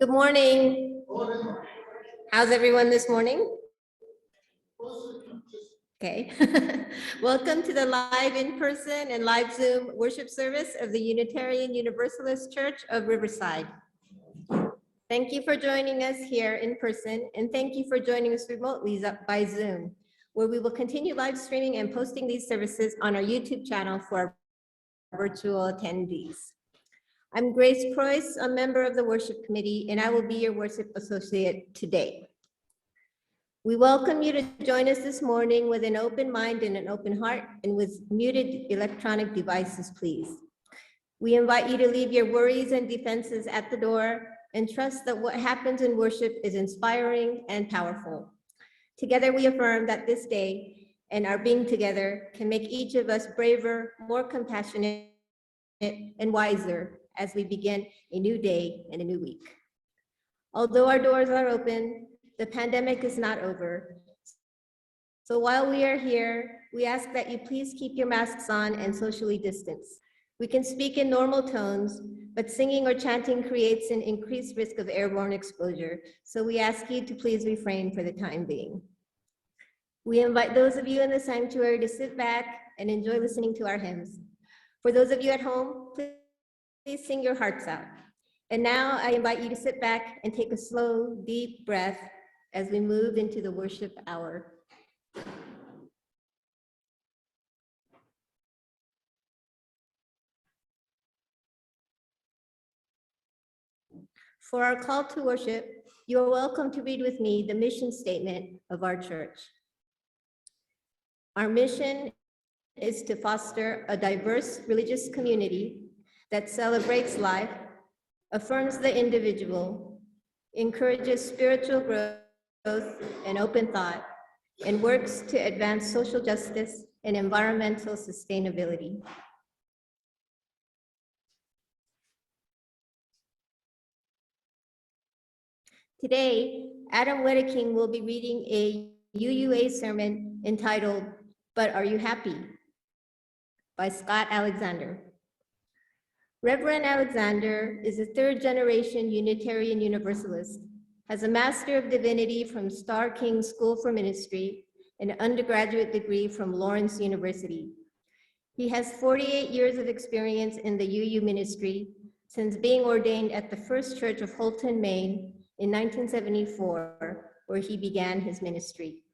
Good morning. How's everyone this morning? Okay. Welcome to the live in-person and live Zoom worship service of the Unitarian Universalist Church of Riverside. Thank you for joining us here in person, and thank you for joining us remotely by Zoom, where we will continue live streaming and posting these services on our YouTube channel for our virtual attendees. I'm Grace Preuss, a member of the worship committee, and I will be your worship associate today. We welcome you to join us this morning with an open mind and an open heart, and with muted electronic devices, please. We invite you to leave your worries and defenses at the door and trust that what happens in worship is inspiring and powerful. Together we affirm that this day and our being together can make each of us braver, more compassionate, and wiser as we begin a new day and a new week. Although our doors are open, the pandemic is not over. So while we are here, we ask that you please keep your masks on and socially distance. We can speak in normal tones, but singing or chanting creates an increased risk of airborne exposure. So we ask you to please refrain for the time being. We invite those of you in the sanctuary to sit back and enjoy listening to our hymns. For those of you at home, please sing your hearts out. And now I invite you to sit back and take a slow, deep breath as we move into the worship hour. For our call to worship, you are welcome to read with me the mission statement of our church. Our mission is to foster a diverse religious community that celebrates life, affirms the individual, encourages spiritual growth and open thought, and works to advance social justice and environmental sustainability. Today, Adam Wedeking will be reading a UUA sermon entitled, "But Are You Happy?" by Scott Alexander. Reverend Alexander is a third-generation Unitarian Universalist, has a Master of Divinity from Starr King School for Ministry, and an undergraduate degree from Lawrence University. He has 48 years of experience in the UU ministry since being ordained at the First Church of Holton, Maine in 1974, where he began his ministry.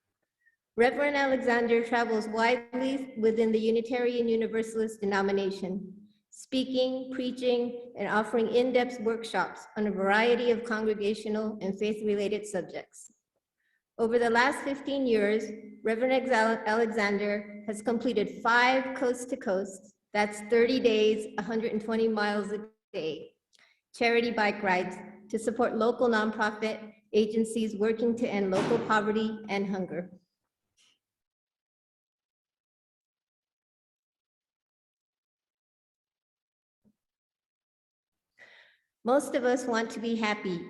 Reverend Alexander travels widely within the Unitarian Universalist denomination, speaking, preaching, and offering in-depth workshops on a variety of congregational and faith-related subjects. Over the last 15 years, Reverend Alexander has completed 5 coast-to-coast, that's 30 days, 120 miles a day, charity bike rides to support local nonprofit agencies working to end local poverty and hunger. Most of us want to be happy,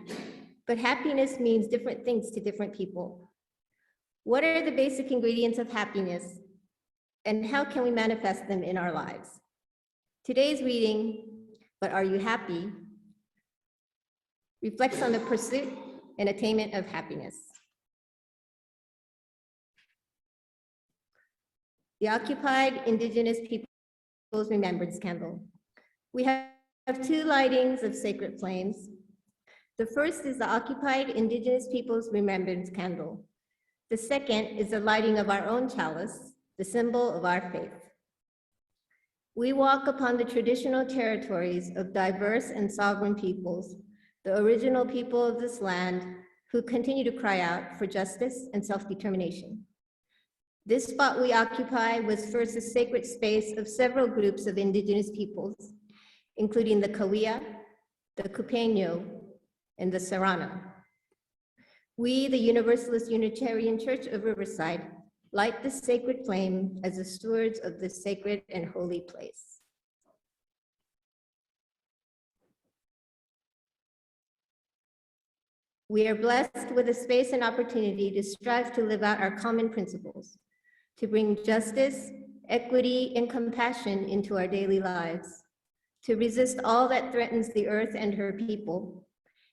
but happiness means different things to different people. What are the basic ingredients of happiness, and how can we manifest them in our lives? Today's reading, "But Are You Happy?" reflects on the pursuit and attainment of happiness. The Occupied Indigenous Peoples Remembrance Candle. We have 2 lightings of sacred flames. The first is the Occupied Indigenous Peoples Remembrance Candle. The second is the lighting of our own chalice, the symbol of our faith. We walk upon the traditional territories of diverse and sovereign peoples, the original people of this land, who continue to cry out for justice and self-determination. This spot we occupy was first a sacred space of several groups of indigenous peoples, including the Cahuilla, the Cupeño, and the Serrano. We, the Universalist Unitarian Church of Riverside, light the sacred flame as the stewards of this sacred and holy place. We are blessed with a space and opportunity to strive to live out our common principles, to bring justice, equity, and compassion into our daily lives, to resist all that threatens the earth and her people,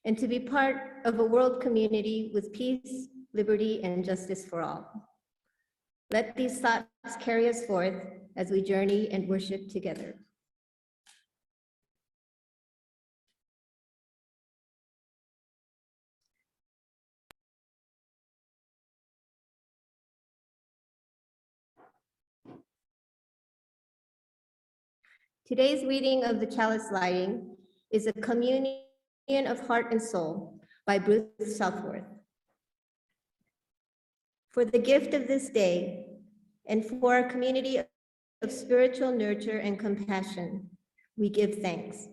and to be part of a world community with peace, liberty, and justice for all. Let these thoughts carry us forth as we journey and worship together. Today's reading of the Chalice lighting is a communion of heart and soul by Bruce Southworth. For the gift of this day and for our community of spiritual nurture and compassion, we give thanks.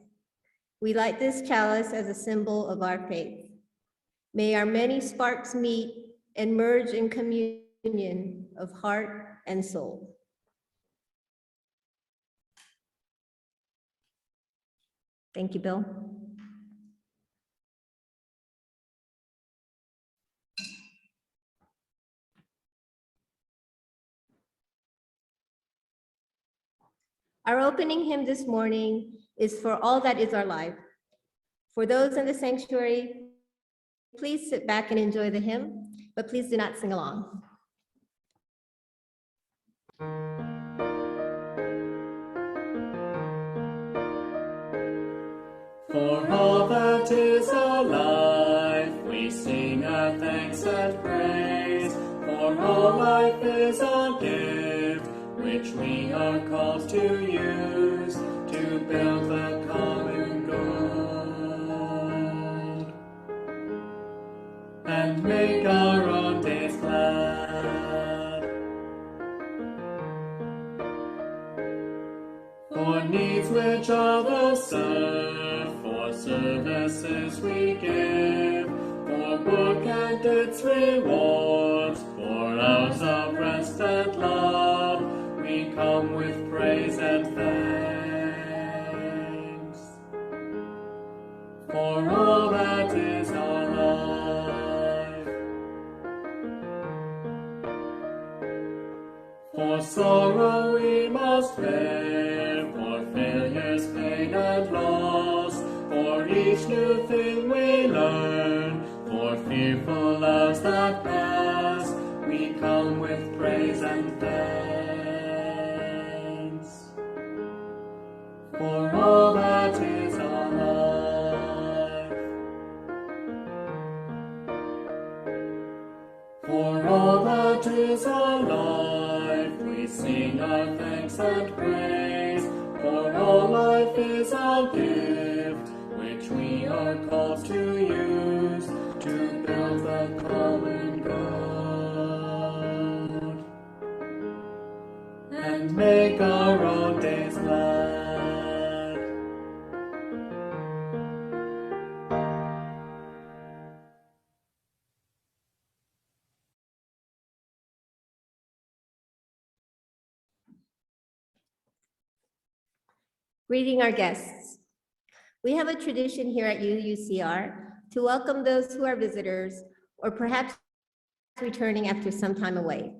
We light this chalice as a symbol of our faith. May our many sparks meet and merge in communion of heart and soul. Thank you, Bill. Our opening hymn this morning is For All That Is Our Life. For those in the sanctuary, please sit back and enjoy the hymn, but please do not sing along. For all that is our life, we sing our thanks and praise. For all life is our gift, which we are called to use to build the common good and make our own days glad. For needs which others serve, for services we give, for work and its rewards, for hours of rest and love, we come with praise and thanks. For all that is our life, for sorrow we must bear, for failures, pain and loss, for each new thing we learn, for fearful hours that pass, we come with praise and thanks. For all that is our life, for all that is our life, we sing our thanks and praise. For all life is our gift, which we are called to use to build the common good and make our own days glad. Greeting our guests. We have a tradition here at UUCR to welcome those who are visitors or perhaps returning after some time away.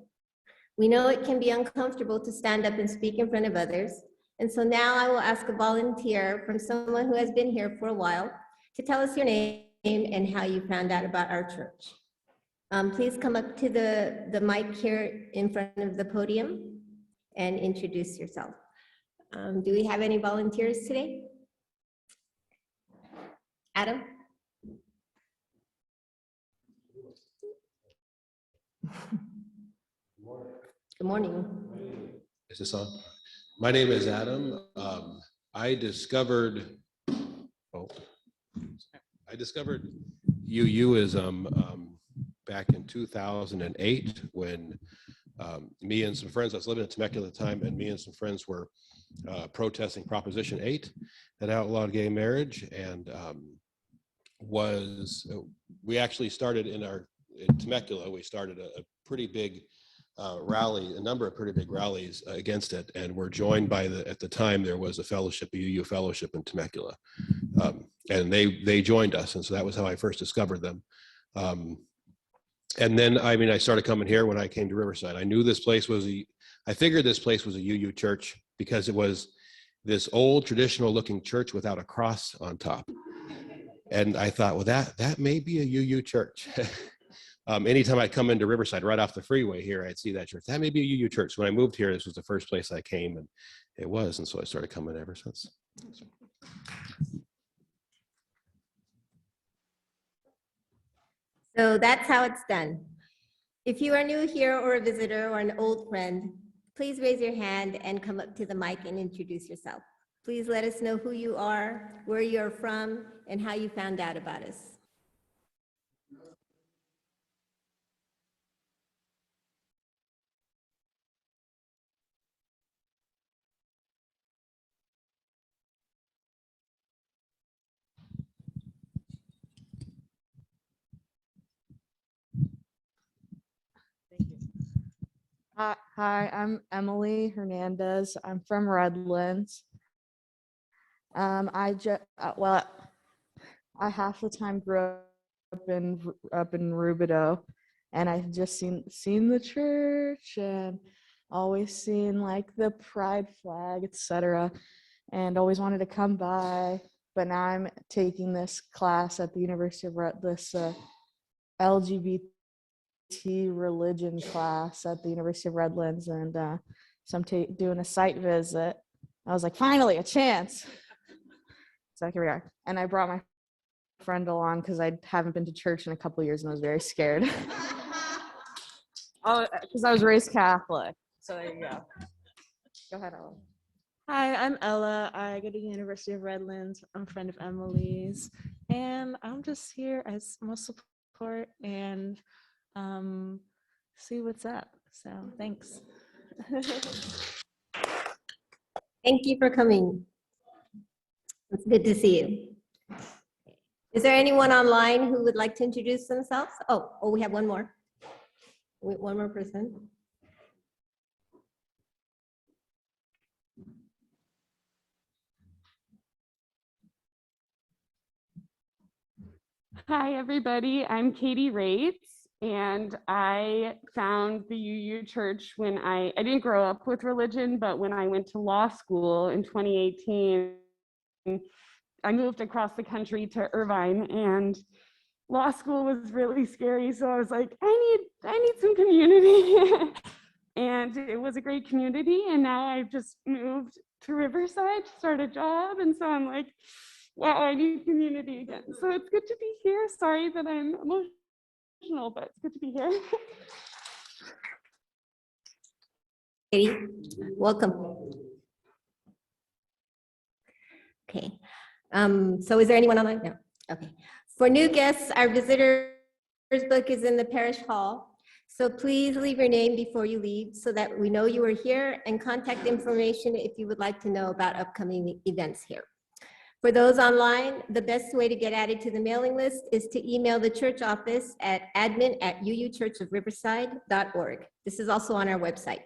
We know it can be uncomfortable to stand up and speak in front of others, and so now I will ask a volunteer from someone who has been here for a while to tell us your name and how you found out about our church. Please come up to the mic here in front of the podium and introduce yourself. Do we have any volunteers today? Adam? Good morning. Is this on? My name is Adam. I discovered UU is back in 2008 when me and some friends, I was living in Temecula at the time, and me and some friends were protesting Proposition 8 that outlawed gay marriage, and we actually started in Temecula, we started a pretty big rally, a number of pretty big rallies against it, and were joined by at the time there was a fellowship, a UU fellowship in Temecula, and they joined us, and so that was how I first discovered them. And then, I started coming here when I came to Riverside. I knew this place I figured this place was a UU church because it was this old traditional looking church without a cross on top. And I thought, well, that may be a UU church. Anytime I come into Riverside, right off the freeway here, I'd see that church. That may be a UU church. When I moved here, this was the first place I came, and it was. And so I started coming ever since. So that's how it's done. If you are new here or a visitor or an old friend, please raise your hand and come up to the mic and introduce yourself. Please let us know who you are, where you're from, and how you found out about us. Hi, I'm Emily Hernandez. I'm from Redlands. I half the time grew up in Rubidoux, and I've just seen the church and always seen like the pride flag, etc., and always wanted to come by. But now I'm taking this class at the University of this LGBT religion class at the University of Redlands, and so I'm doing a site visit. I was like, finally, a chance. So here we are. And I brought my friend along because I haven't been to church in a couple of years and I was very scared. Oh, because I was raised Catholic. So there you go. Go ahead, Ella. Hi, I'm Ella. I go to the University of Redlands. I'm a friend of Emily's, and I'm just here as most support and see what's up. So thanks. Thank you for coming. It's good to see you. Is there anyone online who would like to introduce themselves? Oh, we have one more. One more person. Hi, everybody. I'm Katie Rates, and I found the UU Church when I didn't grow up with religion, but when I went to law school in 2018, I moved across the country to Irvine, and law school was really scary. So I was like, I need some community. And it was a great community. And now I've just moved to Riverside to start a job. And so I'm like, wow, I need community again. So it's good to be here. Sorry that I'm emotional, but it's good to be here. Katie, welcome. Okay. So is there anyone online? No. Okay. For new guests, our visitors book is in the parish hall. So please leave your name before you leave so that we know you are here, and contact information if you would like to know about upcoming events here. For those online, the best way to get added to the mailing list is to email the church office at admin@uuchurchofriverside.org. This is also on our website.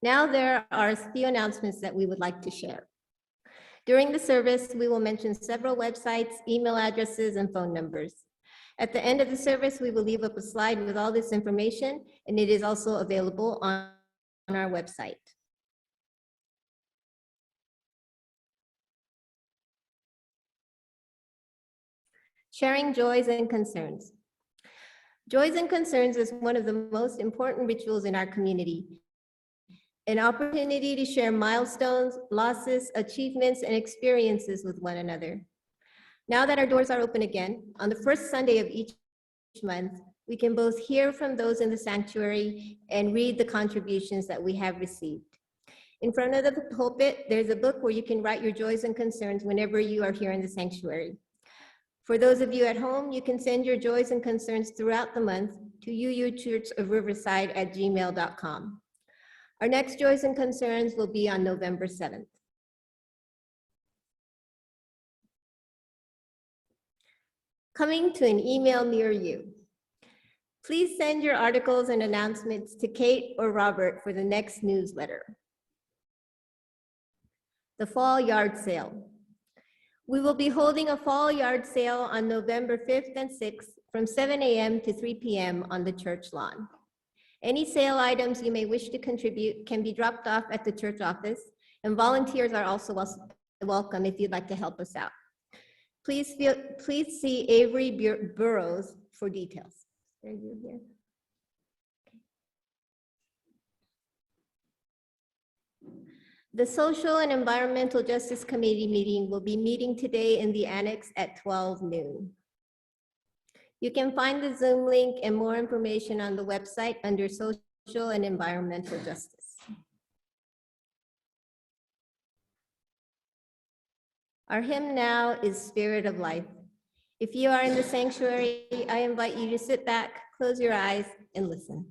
Now there are a few announcements that we would like to share. During the service, we will mention several websites, email addresses, and phone numbers. At the end of the service, we will leave up a slide with all this information, and it is also available on our website. Sharing joys and concerns. Joys and concerns is one of the most important rituals in our community. An opportunity to share milestones, losses, achievements, and experiences with one another. Now that our doors are open again, on the first Sunday of each month, we can both hear from those in the sanctuary and read the contributions that we have received. In front of the pulpit, there's a book where you can write your joys and concerns whenever you are here in the sanctuary. For those of you at home, you can send your joys and concerns throughout the month to uuchurchofriverside@gmail.com. Our next joys and concerns will be on November 7th. Coming to an email near you. Please send your articles and announcements to Kate or Robert for the next newsletter. The fall yard sale. We will be holding a fall yard sale on November 5th and 6th from 7 a.m. to 3 p.m. on the church lawn. Any sale items you may wish to contribute can be dropped off at the church office, And volunteers are also welcome if you'd like to help us out. Please see Avery Burrows for details. Are you here? The Social and Environmental Justice Committee meeting will be meeting today in the annex at 12 noon. You can find the Zoom link and more information on the website under Social and Environmental Justice. Our hymn now is Spirit of Life. If you are in the sanctuary, I invite you to sit back, close your eyes, and listen.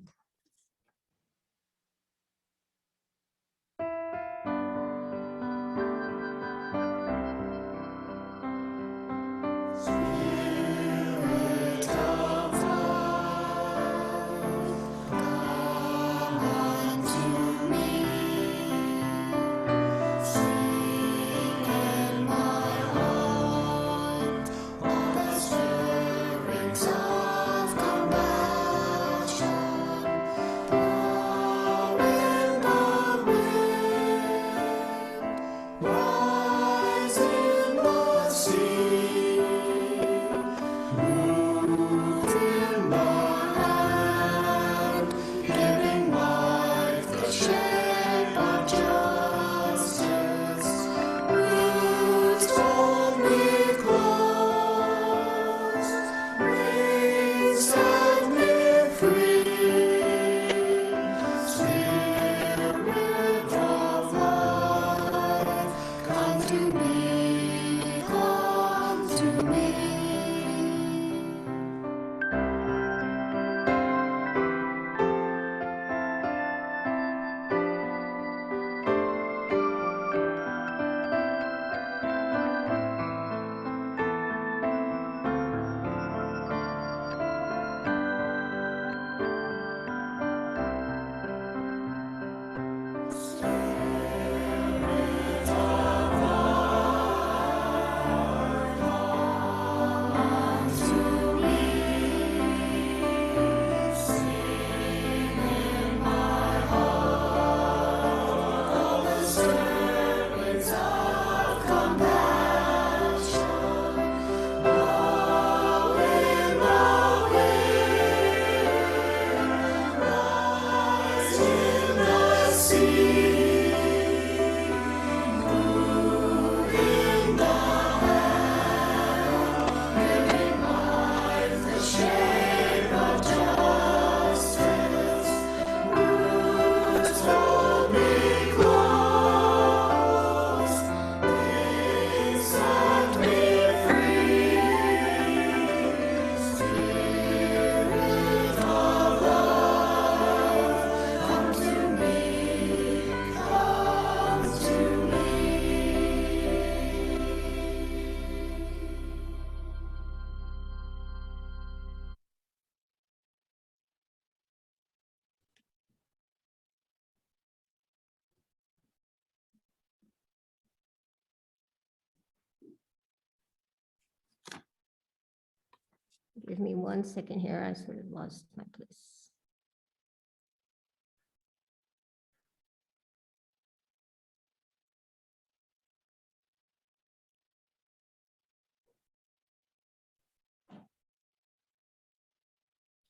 Give me 1 second here. I sort of lost my place.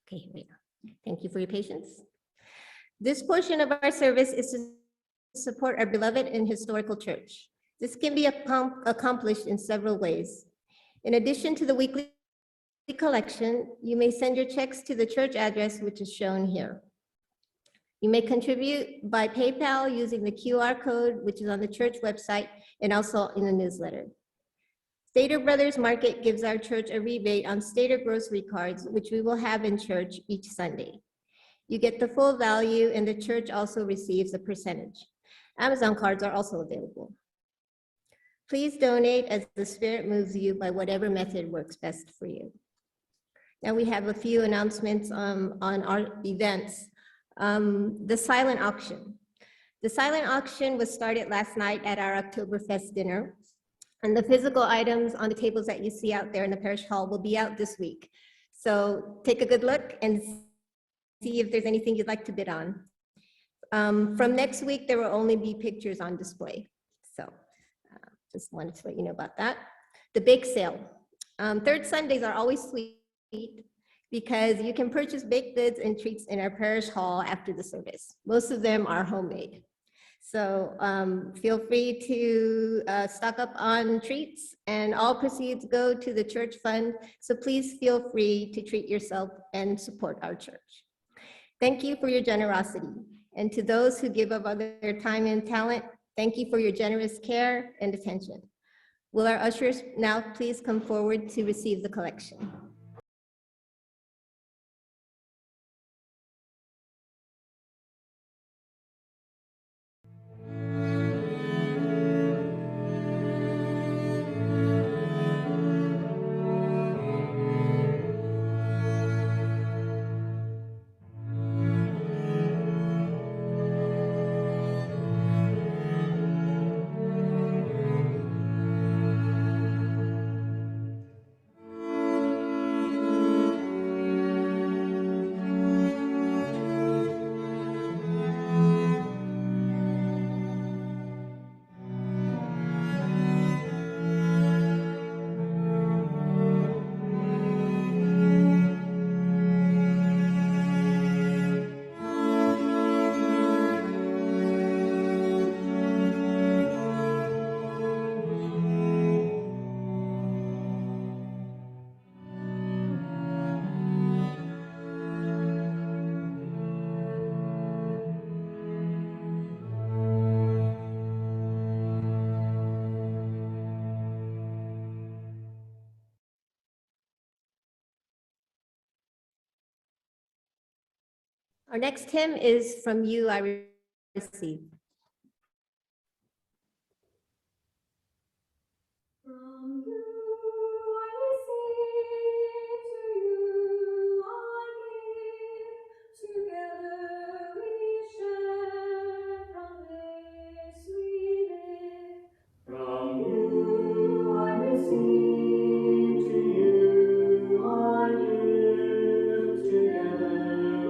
Okay, here we are. Thank you for your patience. This portion of our service is to support our beloved and historical church. This can be accomplished in several ways. In addition to the weekly collection, you may send your checks to the church address, which is shown here. You may contribute by PayPal using the QR code, which is on the church website and also in the newsletter. Stater Brothers Market gives our church a rebate on Stater grocery cards, which we will have in church each Sunday. You get the full value and the church also receives a percentage. Amazon cards are also available. Please donate as the Spirit moves you by whatever method works best for you. Now we have a few announcements on our events. The silent auction. The silent auction was started last night at our Oktoberfest dinner. And the physical items on the tables that you see out there in the parish hall will be out this week. So take a good look and see if there's anything you'd like to bid on. From next week, there will only be pictures on display. So just wanted to let you know about that. The bake sale. Third Sundays are always sweet because you can purchase baked goods and treats in our parish hall after the service. Most of them are homemade. So feel free to stock up on treats, and all proceeds go to the church fund. So please feel free to treat yourself and support our church. Thank you for your generosity. And to those who give up their time and talent, thank you for your generous care and attention. Will our ushers now please come forward to receive the collection? Our next hymn is From You I Receive. From you I receive, to you I give, together we share, from this we live. From you I receive, to you I give, together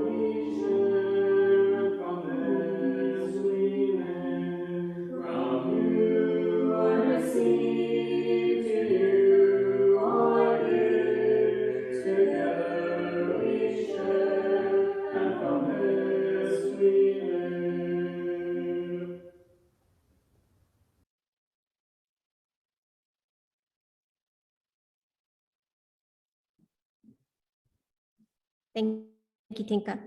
we share, from this we live. From you I receive, to you I give, together we share, and from this we live. Thank you, Tinka.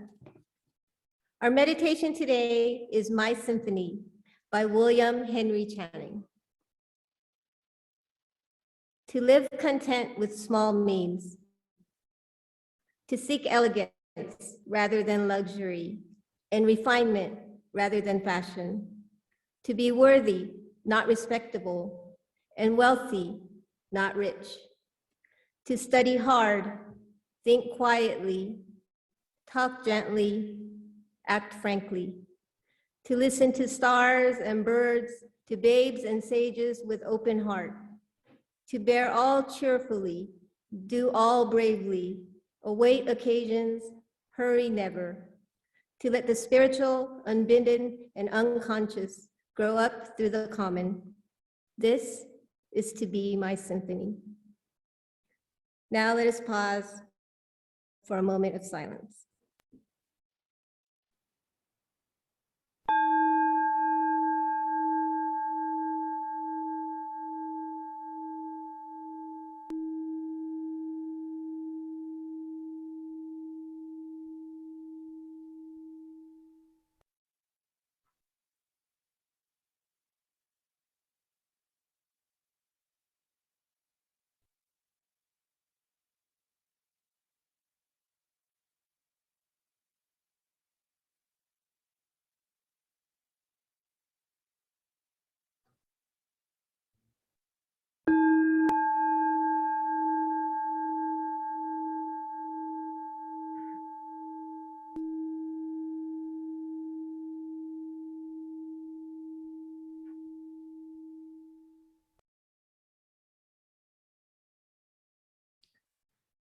Our meditation today is My Symphony by William Henry Channing. To live content with small means, to seek elegance rather than luxury, and refinement rather than fashion, to be worthy, not respectable, and wealthy, not rich, to study hard, think quietly, talk gently, act frankly, to listen to stars and birds, to babes and sages with open heart, to bear all cheerfully, do all bravely, await occasions, hurry never, to let the spiritual, unbidden, and unconscious grow up through the common. This is to be my symphony. Now let us pause for a moment of silence.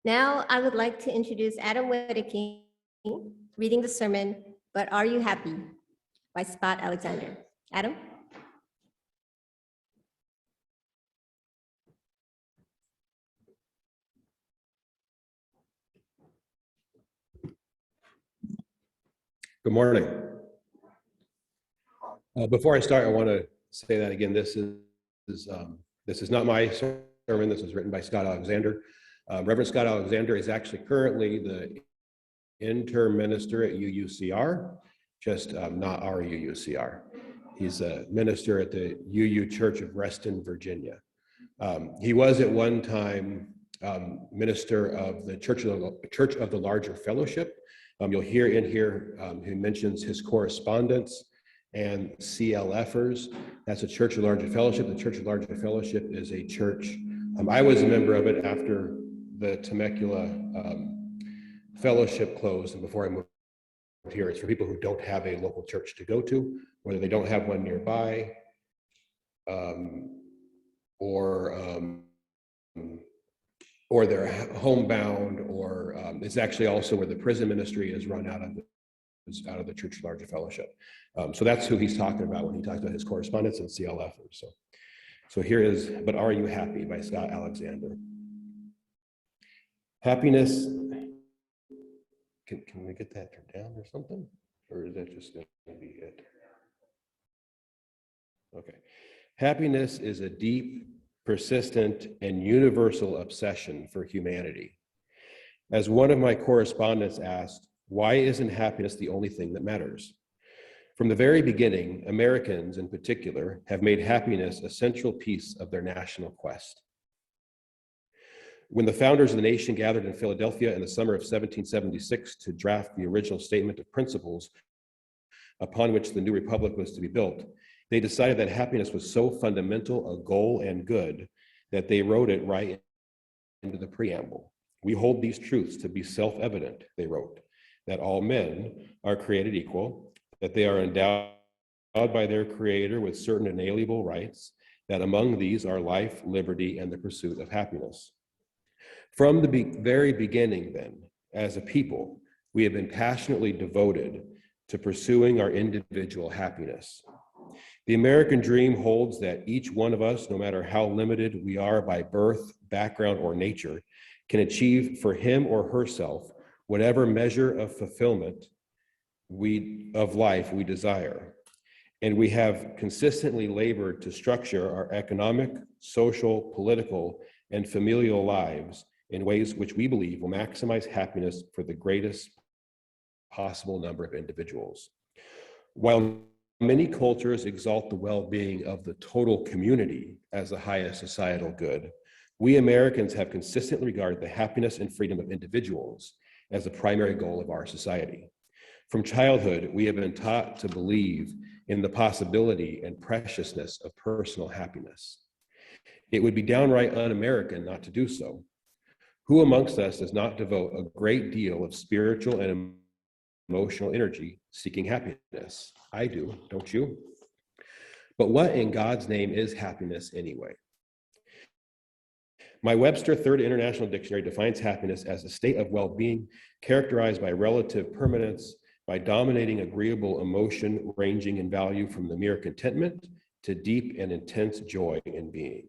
Now I would like to introduce Adam Wedeking reading the sermon, But Are You Happy? by Scott Alexander. Adam? Good morning. Before I start, I want to say that again, this is not my sermon. This was written by Scott Alexander. Reverend Scott Alexander is actually currently the interim minister at UUCR, just not our UUCR. He's a minister at the UU Church of Reston, Virginia. He was at one time minister of the Church of the Larger Fellowship. You'll hear in here he mentions his correspondence and CLFers. That's a Church of Larger Fellowship. The Church of Larger Fellowship is a church. I was a member of it after the Temecula fellowship closed and before I moved here. It's for people who don't have a local church to go to, whether they don't have one nearby, or they're homebound, or it's actually also where the prison ministry is run out of the Church of Larger Fellowship. So that's who he's talking about when he talks about his correspondence and CLFers. So here is But Are You Happy by Scott Alexander. Happiness, can we get that turned down or something? Or is that just going to be it? Okay. Happiness is a deep, persistent, and universal obsession for humanity. As one of my correspondents asked, why isn't happiness the only thing that matters? From the very beginning, Americans in particular have made happiness a central piece of their national quest. When the founders of the nation gathered in Philadelphia in the summer of 1776 to draft the original statement of principles upon which the new republic was to be built, they decided that happiness was so fundamental a goal and good that they wrote it right into the preamble. We hold these truths to be self-evident, they wrote, that all men are created equal, that they are endowed by their Creator with certain inalienable rights, that among these are life, liberty, and the pursuit of happiness. From the very beginning, then, as a people, we have been passionately devoted to pursuing our individual happiness. The American dream holds that each one of us, no matter how limited we are by birth, background, or nature, can achieve for him or herself whatever measure of fulfillment of life we desire. And we have consistently labored to structure our economic, social, political, and familial lives in ways which we believe will maximize happiness for the greatest possible number of individuals. While many cultures exalt the well-being of the total community as the highest societal good, we Americans have consistently regarded the happiness and freedom of individuals as the primary goal of our society. From childhood, we have been taught to believe in the possibility and preciousness of personal happiness. It would be downright un-American not to do so. Who amongst us does not devote a great deal of spiritual and emotional energy seeking happiness? I do, don't you? But what in God's name is happiness anyway? My Webster Third International Dictionary defines happiness as a state of well-being characterized by relative permanence, by dominating agreeable emotion ranging in value from the mere contentment to deep and intense joy in being.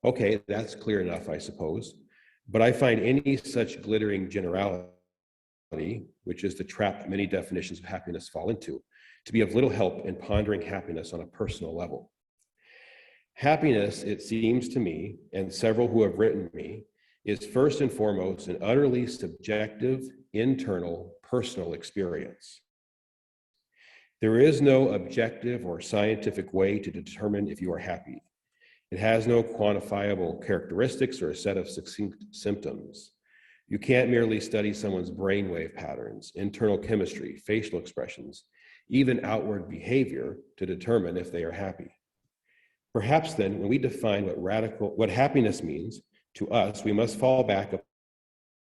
Okay, that's clear enough, I suppose. But I find any such glittering generality, which is the trap many definitions of happiness fall into, to be of little help in pondering happiness on a personal level. Happiness, it seems to me, and several who have written me, is first and foremost an utterly subjective, internal, personal experience. There is no objective or scientific way to determine if you are happy. It has no quantifiable characteristics or a set of succinct symptoms. You can't merely study someone's brainwave patterns, internal chemistry, facial expressions, even outward behavior to determine if they are happy. Perhaps then, when we define what happiness means to us, we must fall back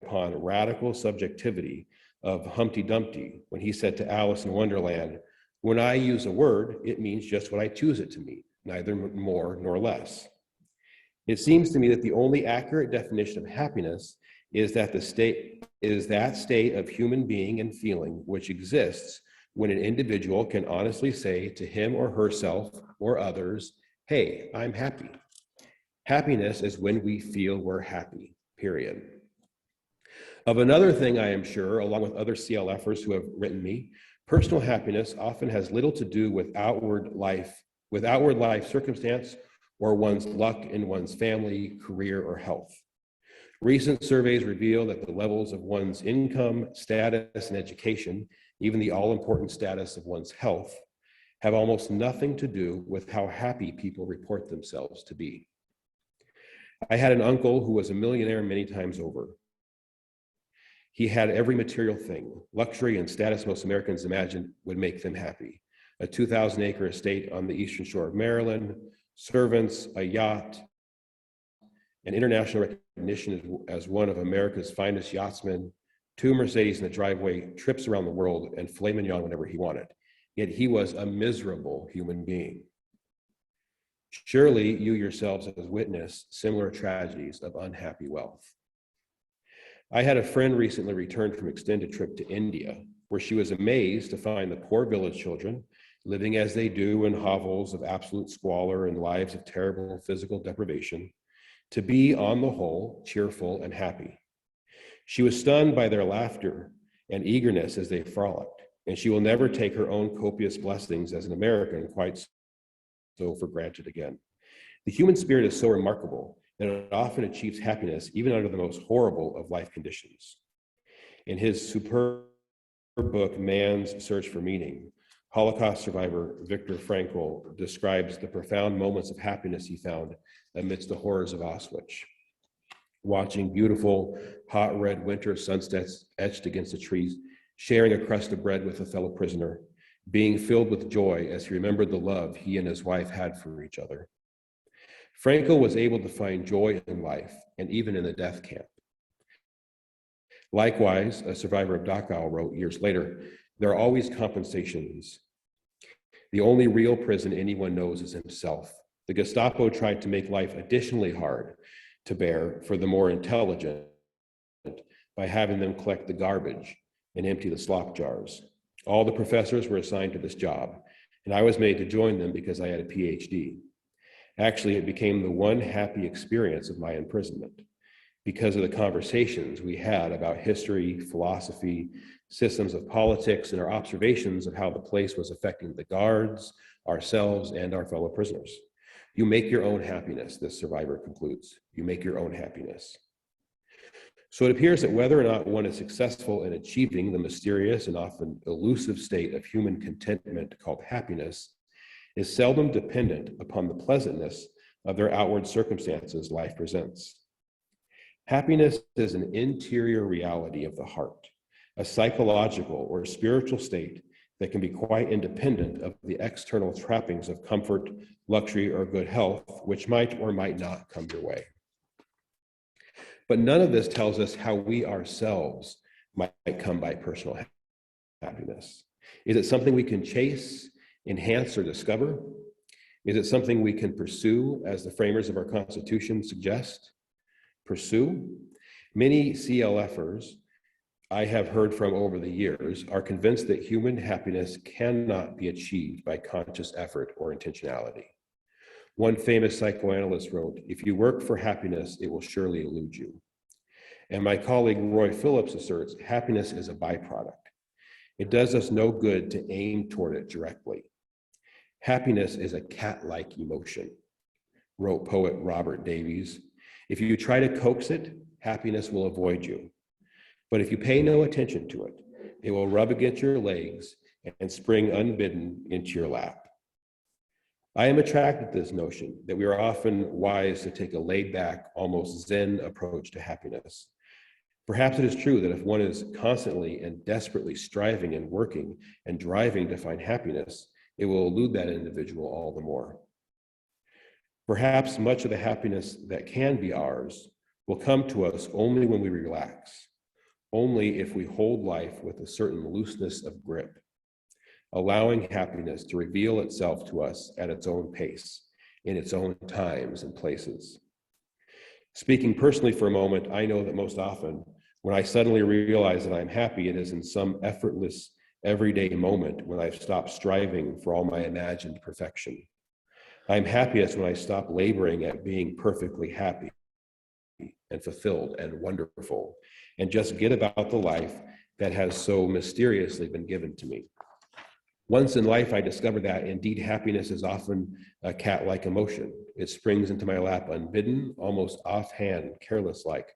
upon radical subjectivity of Humpty Dumpty when he said to Alice in Wonderland, "When I use a word, it means just what I choose it to mean, neither more nor less." It seems to me that the only accurate definition of happiness is that state of human being and feeling which exists when an individual can honestly say to him or herself or others, hey, I'm happy. Happiness is when we feel we're happy, period. Of another thing I am sure, along with other CLFers who have written me, personal happiness often has little to do with outward life circumstance or one's luck in one's family, career, or health. Recent surveys reveal that the levels of one's income, status, and education, even the all-important status of one's health, have almost nothing to do with how happy people report themselves to be. I had an uncle who was a millionaire many times over. He had every material thing, luxury and status most Americans imagined would make them happy. A 2,000-acre estate on the eastern shore of Maryland, servants, a yacht, and international recognition as one of America's finest yachtsmen, 2 Mercedes in the driveway, trips around the world, and filet mignon whenever he wanted. Yet he was a miserable human being. Surely you yourselves have witnessed similar tragedies of unhappy wealth. I had a friend recently return from an extended trip to India, where she was amazed to find the poor village children living as they do in hovels of absolute squalor and lives of terrible physical deprivation, to be, on the whole, cheerful and happy. She was stunned by their laughter and eagerness as they frolicked, and she will never take her own copious blessings as an American quite so for granted again. The human spirit is so remarkable that it often achieves happiness even under the most horrible of life conditions. In his superb book, Man's Search for Meaning, Holocaust survivor Viktor Frankl describes the profound moments of happiness he found amidst the horrors of Auschwitz. Watching beautiful, hot red winter sunsets etched against the trees, sharing a crust of bread with a fellow prisoner, being filled with joy as he remembered the love he and his wife had for each other. Frankl was able to find joy in life and even in the death camp. Likewise, a survivor of Dachau wrote years later, there are always compensations. The only real prison anyone knows is himself. The Gestapo tried to make life additionally hard to bear for the more intelligent by having them collect the garbage and empty the slop jars. All the professors were assigned to this job, and I was made to join them because I had a PhD. Actually, it became the one happy experience of my imprisonment because of the conversations we had about history, philosophy, systems of politics, and our observations of how the place was affecting the guards, ourselves, and our fellow prisoners. You make your own happiness, this survivor concludes. You make your own happiness. So it appears that whether or not one is successful in achieving the mysterious and often elusive state of human contentment called happiness is seldom dependent upon the pleasantness of their outward circumstances life presents. Happiness is an interior reality of the heart, a psychological or spiritual state that can be quite independent of the external trappings of comfort, luxury, or good health, which might or might not come your way. But none of this tells us how we ourselves might come by personal happiness. Is it something we can chase, enhance, or discover? Is it something we can pursue, as the framers of our Constitution suggest? Pursue? Many CLFers I have heard from over the years are convinced that human happiness cannot be achieved by conscious effort or intentionality. One famous psychoanalyst wrote, "If you work for happiness, it will surely elude you." And my colleague Roy Phillips asserts, happiness is a byproduct. It does us no good to aim toward it directly. Happiness is a cat-like emotion, wrote poet Robert Davies. If you try to coax it, happiness will avoid you. But if you pay no attention to it, it will rub against your legs and spring unbidden into your lap. I am attracted to this notion that we are often wise to take a laid-back, almost Zen approach to happiness. Perhaps it is true that if one is constantly and desperately striving and working and driving to find happiness, it will elude that individual all the more. Perhaps much of the happiness that can be ours will come to us only when we relax, only if we hold life with a certain looseness of grip, allowing happiness to reveal itself to us at its own pace, in its own times and places. Speaking personally for a moment, I know that most often, when I suddenly realize that I'm happy, it is in some effortless everyday moment when I've stopped striving for all my imagined perfection. I'm happiest when I stop laboring at being perfectly happy and fulfilled and wonderful, and just get about the life that has so mysteriously been given to me. Once in life, I discovered that indeed happiness is often a cat-like emotion. It springs into my lap unbidden, almost offhand, careless-like,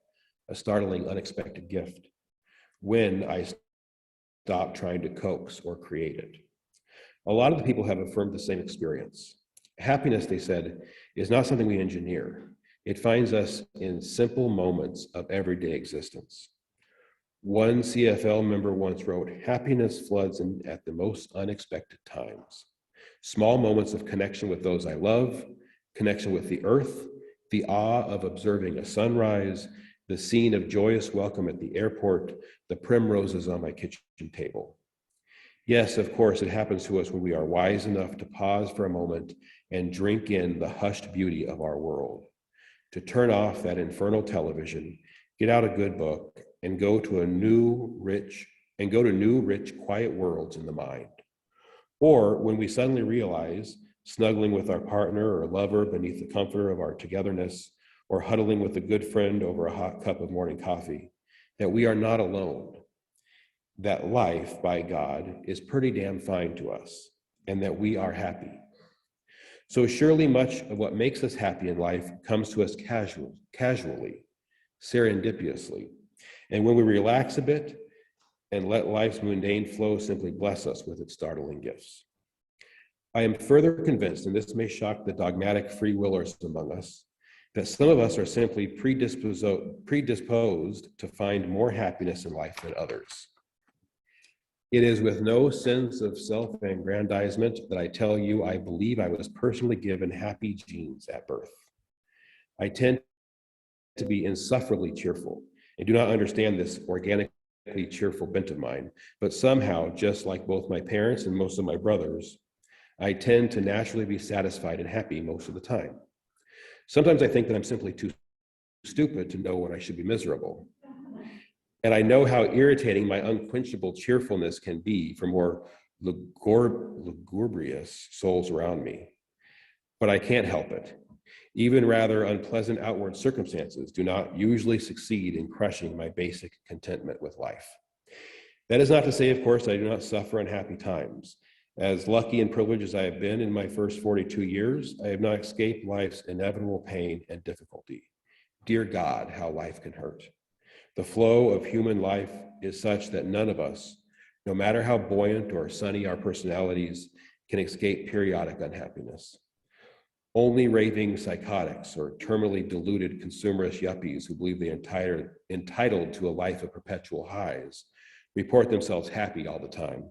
a startling, unexpected gift, when I stop trying to coax or create it. A lot of the people have affirmed the same experience. Happiness, they said, is not something we engineer. It finds us in simple moments of everyday existence. One CFL member once wrote, "Happiness floods in at the most unexpected times. Small moments of connection with those I love, connection with the earth, the awe of observing a sunrise, the scene of joyous welcome at the airport, the primroses on my kitchen table." Yes, of course, it happens to us when we are wise enough to pause for a moment and drink in the hushed beauty of our world, to turn off that infernal television, get out a good book, and go to new, rich, quiet worlds in the mind. Or when we suddenly realize, snuggling with our partner or lover beneath the comfort of our togetherness, or huddling with a good friend over a hot cup of morning coffee, that we are not alone, that life, by God, is pretty damn fine to us, and that we are happy. So surely much of what makes us happy in life comes to us casually, serendipitously. And when we relax a bit and let life's mundane flow simply bless us with its startling gifts. I am further convinced, and this may shock the dogmatic free willers among us, that some of us are simply predisposed to find more happiness in life than others. It is with no sense of self-aggrandizement that I tell you I believe I was personally given happy genes at birth. I tend to be insufferably cheerful and do not understand this organically cheerful bent of mine, but somehow, just like both my parents and most of my brothers, I tend to naturally be satisfied and happy most of the time. Sometimes I think that I'm simply too stupid to know when I should be miserable. And I know how irritating my unquenchable cheerfulness can be for more lugubrious souls around me. But I can't help it. Even rather unpleasant outward circumstances do not usually succeed in crushing my basic contentment with life. That is not to say, of course, I do not suffer unhappy times. As lucky and privileged as I have been in my first 42 years, I have not escaped life's inevitable pain and difficulty. Dear God, how life can hurt. The flow of human life is such that none of us, no matter how buoyant or sunny our personalities, can escape periodic unhappiness. Only raving psychotics or terminally deluded consumerist yuppies who believe they are entitled to a life of perpetual highs report themselves happy all the time.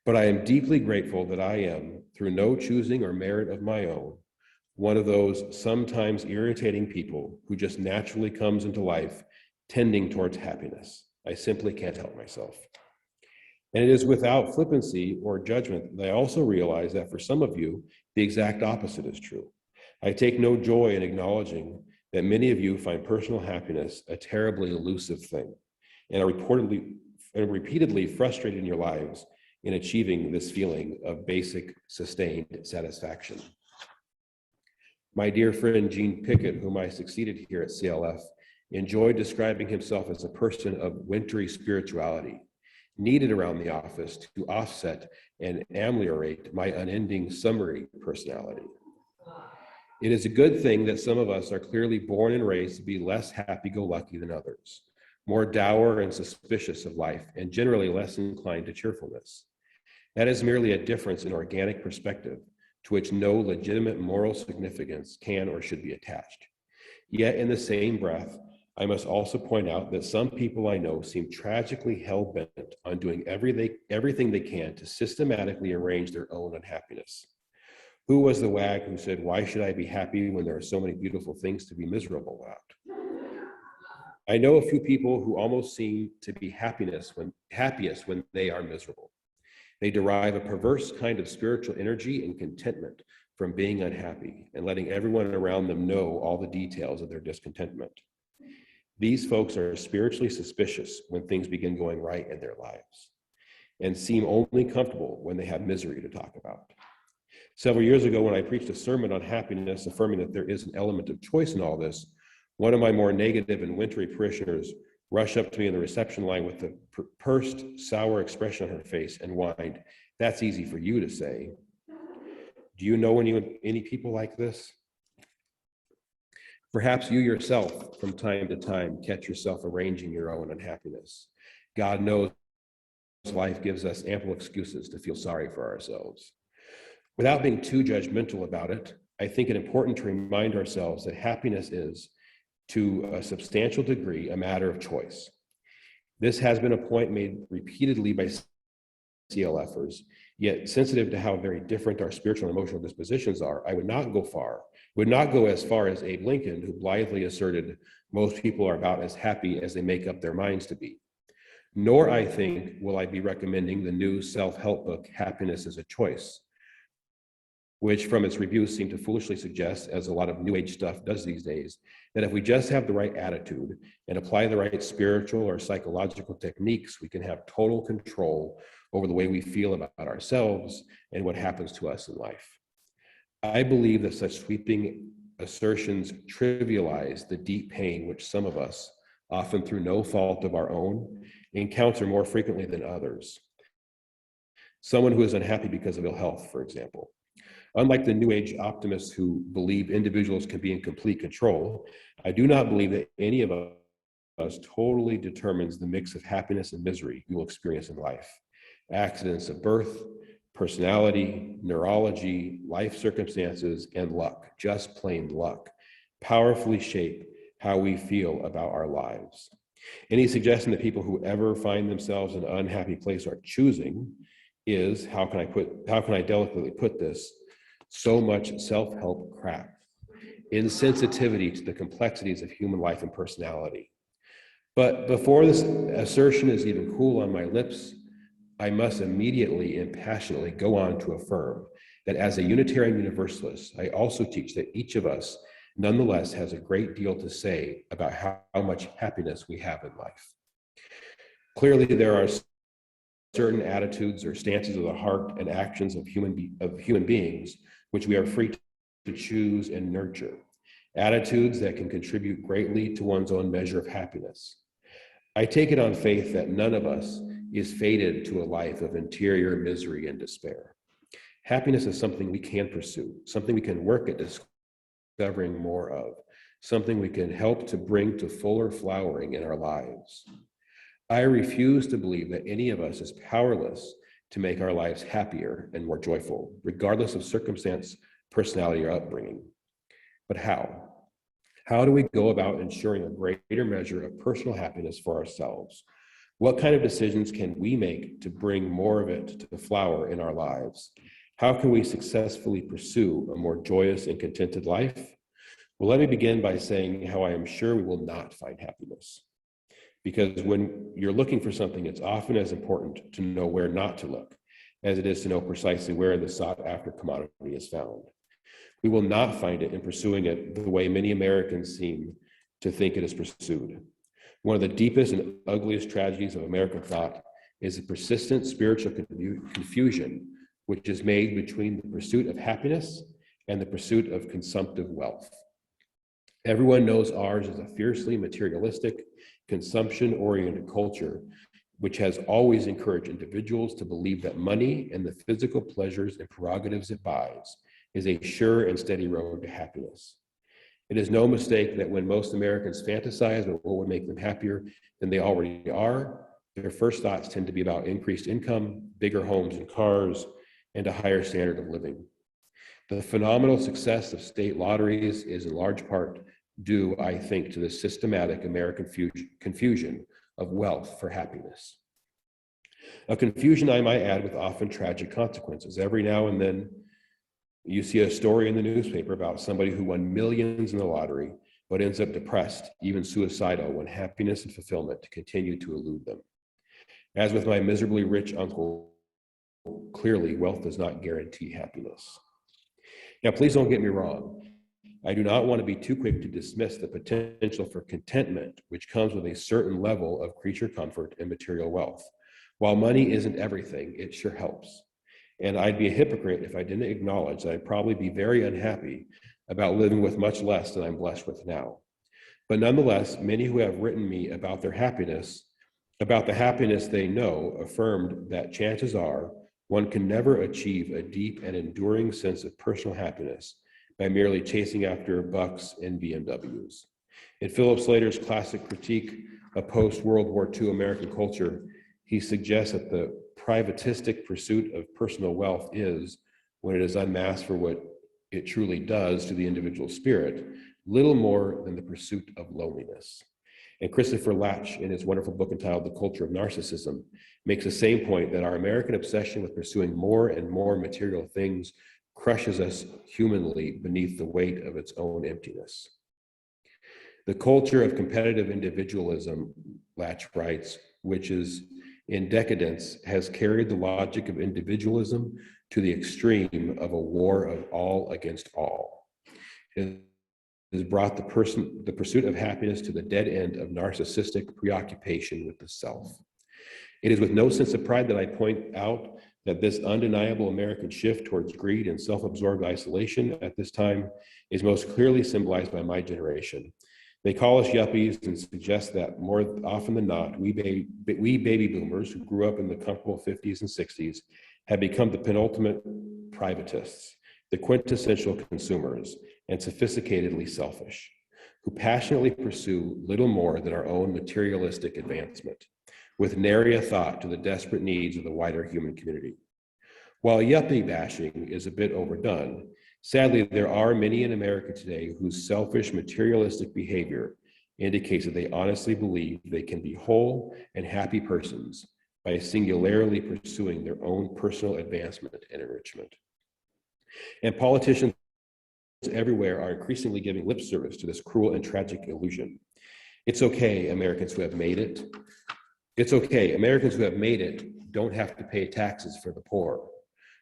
But I am deeply grateful that I am, through no choosing or merit of my own, one of those sometimes irritating people who just naturally comes into life tending towards happiness. I simply can't help myself. And it is without flippancy or judgment that I also realize that for some of you, the exact opposite is true. I take no joy in acknowledging that many of you find personal happiness a terribly elusive thing and are repeatedly frustrated in your lives in achieving this feeling of basic, sustained satisfaction. My dear friend Gene Pickett, whom I succeeded here at CLF, enjoyed describing himself as a person of wintry spirituality, needed around the office to offset and ameliorate my unending summery personality. It is a good thing that some of us are clearly born and raised to be less happy-go-lucky than others, more dour and suspicious of life, and generally less inclined to cheerfulness. That is merely a difference in organic perspective to which no legitimate moral significance can or should be attached. Yet in the same breath, I must also point out that some people I know seem tragically hell-bent on doing everything they can to systematically arrange their own unhappiness. Who was the wag who said, "Why should I be happy when there are so many beautiful things to be miserable about?" I know a few people who almost seem to be happiest when they are miserable. They derive a perverse kind of spiritual energy and contentment from being unhappy and letting everyone around them know all the details of their discontentment. These folks are spiritually suspicious when things begin going right in their lives. and seem only comfortable when they have misery to talk about. Several years ago, when I preached a sermon on happiness, affirming that there is an element of choice in all this, one of my more negative and wintry parishioners rushed up to me in the reception line with a pursed, sour expression on her face and whined, "That's easy for you to say." Do you know any people like this? Perhaps you yourself, from time to time, catch yourself arranging your own unhappiness. God knows life gives us ample excuses to feel sorry for ourselves. Without being too judgmental about it, I think it important to remind ourselves that happiness is, to a substantial degree, a matter of choice. This has been a point made repeatedly by CLFers, yet sensitive to how very different our spiritual and emotional dispositions are, I would not go as far as Abe Lincoln, who blithely asserted most people are about as happy as they make up their minds to be. Nor, I think, will I be recommending the new self-help book, Happiness is a Choice, which from its reviews seem to foolishly suggest, as a lot of New Age stuff does these days, that if we just have the right attitude and apply the right spiritual or psychological techniques, we can have total control over the way we feel about ourselves and what happens to us in life. I believe that such sweeping assertions trivialize the deep pain which some of us, often through no fault of our own, encounter more frequently than others. Someone who is unhappy because of ill health, for example. Unlike the New Age optimists who believe individuals can be in complete control, I do not believe that any of us totally determines the mix of happiness and misery we will experience in life. Accidents of birth, personality, neurology, life circumstances, and luck, just plain luck, powerfully shape how we feel about our lives. Any suggestion that people who ever find themselves in an unhappy place are choosing is, how can I delicately put this, so much self-help crap, insensitivity to the complexities of human life and personality. But before this assertion is even cool on my lips, I must immediately and passionately go on to affirm that as a Unitarian Universalist, I also teach that each of us nonetheless has a great deal to say about how much happiness we have in life. Clearly, there are certain attitudes or stances of the heart and actions of human beings which we are free to choose and nurture, attitudes that can contribute greatly to one's own measure of happiness. I take it on faith that none of us is fated to a life of interior misery and despair. Happiness is something we can pursue, something we can work at discovering more of, something we can help to bring to fuller flowering in our lives. I refuse to believe that any of us is powerless to make our lives happier and more joyful, regardless of circumstance, personality, or upbringing. But how? How do we go about ensuring a greater measure of personal happiness for ourselves? What kind of decisions can we make to bring more of it to flower in our lives? How can we successfully pursue a more joyous and contented life? Well, let me begin by saying how I am sure we will not find happiness. Because when you're looking for something, it's often as important to know where not to look as it is to know precisely where the sought-after commodity is found. We will not find it in pursuing it the way many Americans seem to think it is pursued. One of the deepest and ugliest tragedies of American thought is the persistent spiritual confusion which is made between the pursuit of happiness and the pursuit of consumptive wealth. Everyone knows ours is a fiercely materialistic, consumption-oriented culture, which has always encouraged individuals to believe that money and the physical pleasures and prerogatives it buys is a sure and steady road to happiness. It is no mistake that when most Americans fantasize about what would make them happier than they already are, their first thoughts tend to be about increased income, bigger homes and cars, and a higher standard of living. The phenomenal success of state lotteries is in large part due, I think, to the systematic American confusion of wealth for happiness. A confusion, I might add, with often tragic consequences. Every now and then, you see a story in the newspaper about somebody who won millions in the lottery, but ends up depressed, even suicidal, when happiness and fulfillment continue to elude them. As with my miserably rich uncle, clearly wealth does not guarantee happiness. Now, please don't get me wrong. I do not want to be too quick to dismiss the potential for contentment, which comes with a certain level of creature comfort and material wealth. While money isn't everything, it sure helps. And I'd be a hypocrite if I didn't acknowledge that I'd probably be very unhappy about living with much less than I'm blessed with now. But nonetheless, many who have written me about their happiness, about the happiness they know, affirmed that chances are one can never achieve a deep and enduring sense of personal happiness by merely chasing after bucks and BMWs. In Philip Slater's classic critique of post-World War II American culture, he suggests that the privatistic pursuit of personal wealth is, when it is unmasked for what it truly does to the individual spirit, little more than the pursuit of loneliness. And Christopher Latch, in his wonderful book entitled The Culture of Narcissism, makes the same point, that our American obsession with pursuing more and more material things crushes us humanly beneath the weight of its own emptiness. The culture of competitive individualism, Latch writes, which is in decadence, has carried the logic of individualism to the extreme of a war of all against all. It has brought the pursuit of happiness to the dead end of narcissistic preoccupation with the self. It is with no sense of pride that I point out that this undeniable American shift towards greed and self-absorbed isolation at this time is most clearly symbolized by my generation. They call us yuppies and suggest that more often than not, we baby boomers who grew up in the comfortable 50s and 60s have become the penultimate privatists, the quintessential consumers, and sophisticatedly selfish, who passionately pursue little more than our own materialistic advancement, with nary a thought to the desperate needs of the wider human community. While yuppie bashing is a bit overdone, sadly, there are many in America today whose selfish materialistic behavior indicates that they honestly believe they can be whole and happy persons by singularly pursuing their own personal advancement and enrichment. And politicians everywhere are increasingly giving lip service to this cruel and tragic illusion. It's okay, Americans who have made it. It's okay, Americans who have made it don't have to pay taxes for the poor.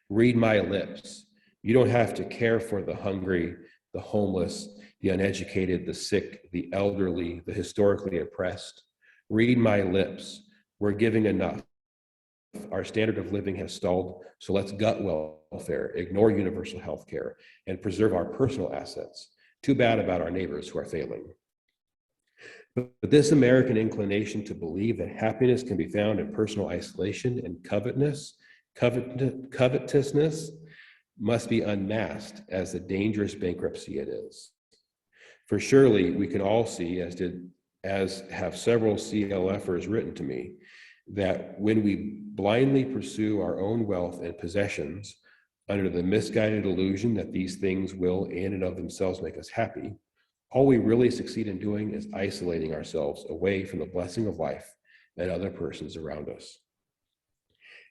Read my lips. You don't have to care for the hungry, the homeless, the uneducated, the sick, the elderly, the historically oppressed. Read my lips. We're giving enough. Our standard of living has stalled, so let's gut welfare, ignore universal health care, and preserve our personal assets. Too bad about our neighbors who are failing. But this American inclination to believe that happiness can be found in personal isolation and covetousness must be unmasked as the dangerous bankruptcy it is. For surely we can all see, as have several CLFers written to me, that when we blindly pursue our own wealth and possessions under the misguided illusion that these things will in and of themselves make us happy, all we really succeed in doing is isolating ourselves away from the blessing of life and other persons around us.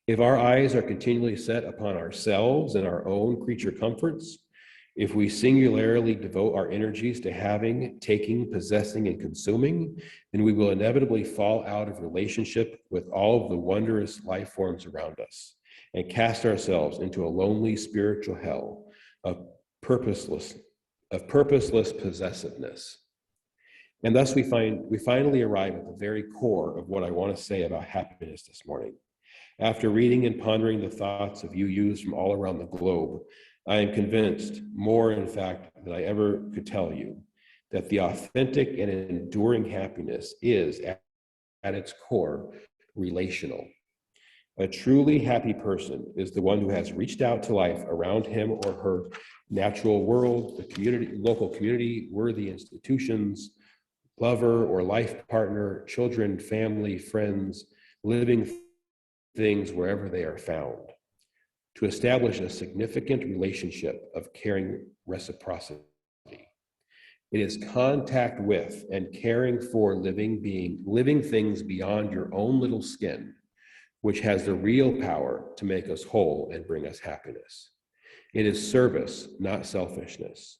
If our eyes are continually set upon ourselves and our own creature comforts, if we singularly devote our energies to having, taking, possessing, and consuming, then we will inevitably fall out of relationship with all of the wondrous life forms around us and cast ourselves into a lonely spiritual hell of purposeless possessiveness. And thus we finally arrive at the very core of what I want to say about happiness this morning. After reading and pondering the thoughts of UUs from all around the globe, I am convinced, more in fact than I ever could tell you, that the authentic and enduring happiness is, at its core, relational. A truly happy person is the one who has reached out to life around him or her natural world, the community, local community, worthy institutions, lover or life partner, children, family, friends, living things wherever they are found, to establish a significant relationship of caring reciprocity. It is contact with and caring for living things beyond your own little skin, which has the real power to make us whole and bring us happiness. It is service, not selfishness.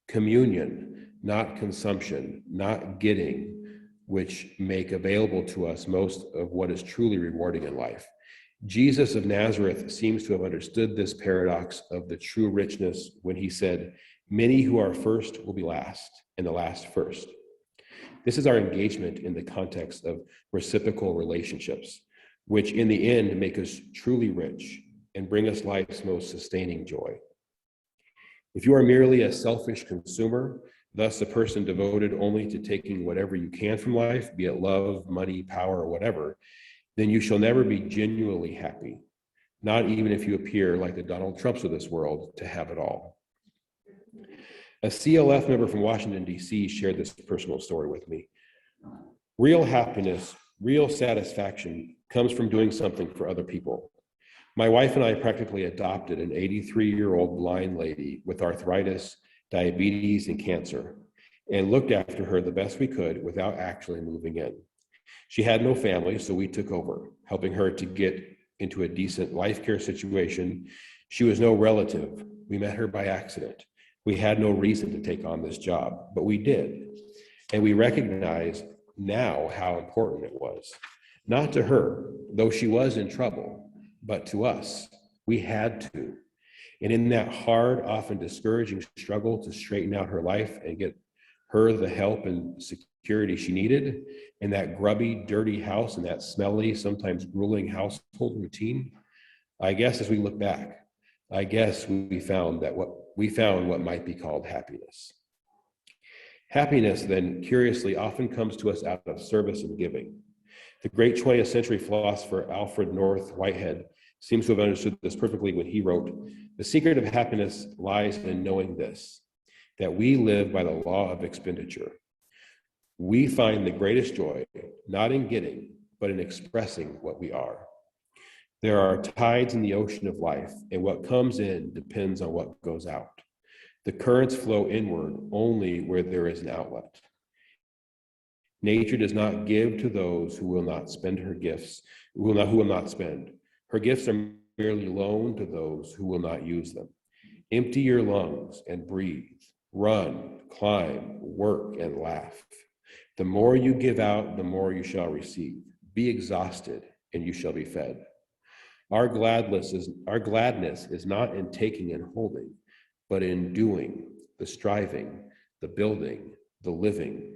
Communion, not consumption, not getting, which make available to us most of what is truly rewarding in life. Jesus of Nazareth seems to have understood this paradox of the true richness when he said, "Many who are first will be last, and the last first." This is our engagement in the context of reciprocal relationships. which in the end make us truly rich and bring us life's most sustaining joy. If you are merely a selfish consumer, thus a person devoted only to taking whatever you can from life, be it love, money, power, or whatever, then you shall never be genuinely happy, not even if you appear like the Donald Trumps of this world to have it all. A CLF member from Washington, D.C. shared this personal story with me. Real happiness, real satisfaction comes from doing something for other people. My wife and I practically adopted an 83-year-old blind lady with arthritis, diabetes, and cancer, and looked after her the best we could without actually moving in. She had no family, so we took over, helping her to get into a decent life care situation. She was no relative. We met her by accident. We had no reason to take on this job, but we did. And we recognize now how important it was. Not to her, though she was in trouble, but to us. We had to. And in that hard, often discouraging struggle to straighten out her life and get her the help and security she needed, in that grubby, dirty house and that smelly, sometimes grueling household routine, I guess as we look back, I guess we found what might be called happiness. Happiness, then, curiously, often comes to us out of service and giving. The great 20th century philosopher Alfred North Whitehead seems to have understood this perfectly when he wrote, "The secret of happiness lies in knowing this, that we live by the law of expenditure. We find the greatest joy, not in getting, but in expressing what we are. There are tides in the ocean of life, and what comes in depends on what goes out. The currents flow inward only where there is an outlet. Nature does not give to those who will not spend her gifts, who will not spend. Her gifts are merely loaned to those who will not use them. Empty your lungs and breathe. Run, climb, work, and laugh. The more you give out, the more you shall receive. Be exhausted, and you shall be fed. Our gladness is not in taking and holding, but in doing, the striving, the building, the living.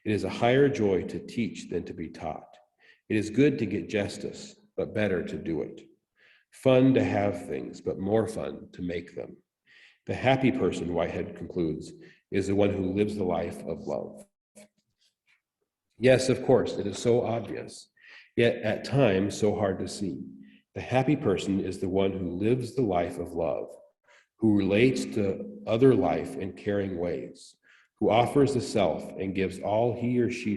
It is a higher joy to teach than to be taught. It is good to get justice, but better to do it. Fun to have things, but more fun to make them. The happy person," Whitehead concludes, "is the one who lives the life of love." Yes, of course, it is so obvious, yet at times so hard to see. The happy person is the one who lives the life of love, who relates to other life in caring ways, who offers the self and gives all he or she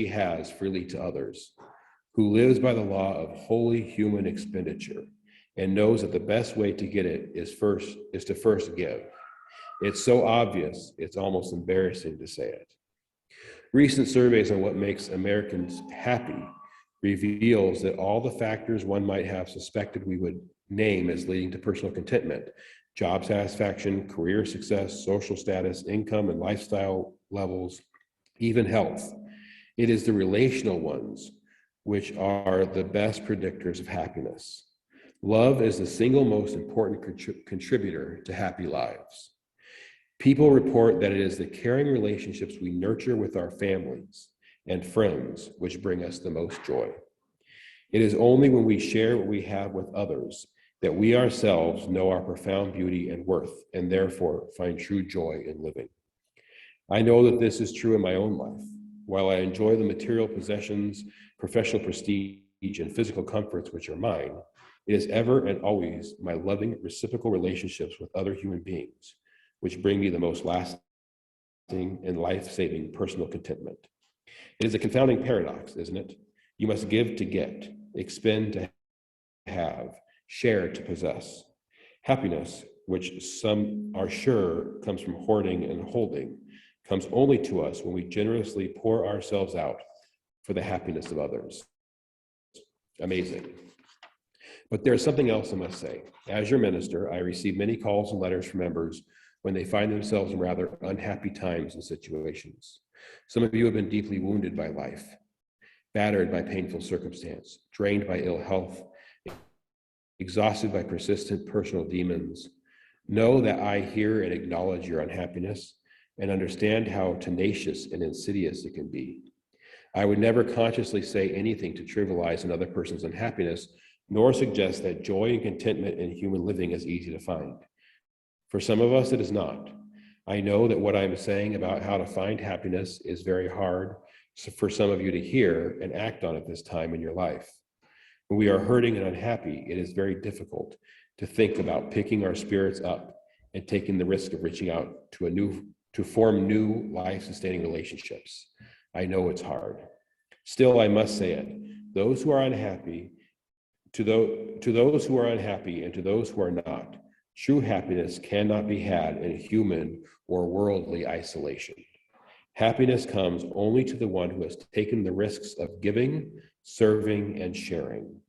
has freely to others, who lives by the law of holy human expenditure and knows that the best way to get it is to first give. It's so obvious, it's almost embarrassing to say it. Recent surveys on what makes Americans happy reveals that all the factors one might have suspected we would name as leading to personal contentment, job satisfaction, career success, social status, income and lifestyle levels, even health. It is the relational ones which are the best predictors of happiness. Love is the single most important contributor to happy lives. People report that it is the caring relationships we nurture with our families and friends which bring us the most joy. It is only when we share what we have with others that we ourselves know our profound beauty and worth, and therefore find true joy in living. I know that this is true in my own life. While I enjoy the material possessions, professional prestige, and physical comforts which are mine, it is ever and always my loving reciprocal relationships with other human beings which bring me the most lasting and life-saving personal contentment. It is a confounding paradox, isn't it? You must give to get, expend to have, share to possess. Happiness, which some are sure comes from hoarding and holding, comes only to us when we generously pour ourselves out for the happiness of others. Amazing. But there's something else I must say. As your minister, I receive many calls and letters from members when they find themselves in rather unhappy times and situations. Some of you have been deeply wounded by life, battered by painful circumstance, drained by ill health, exhausted by persistent personal demons. Know that I hear and acknowledge your unhappiness and understand how tenacious and insidious it can be. I would never consciously say anything to trivialize another person's unhappiness, nor suggest that joy and contentment in human living is easy to find. For some of us, it is not. I know that what I'm saying about how to find happiness is very hard for some of you to hear and act on at this time in your life. When we are hurting and unhappy, it is very difficult to think about picking our spirits up and taking the risk of reaching out to form new life-sustaining relationships. I know it's hard. Still, I must say it. Those who are unhappy, to those who are unhappy and to those who are not, true happiness cannot be had in human or worldly isolation. Happiness comes only to the one who has taken the risks of giving, serving, and sharing.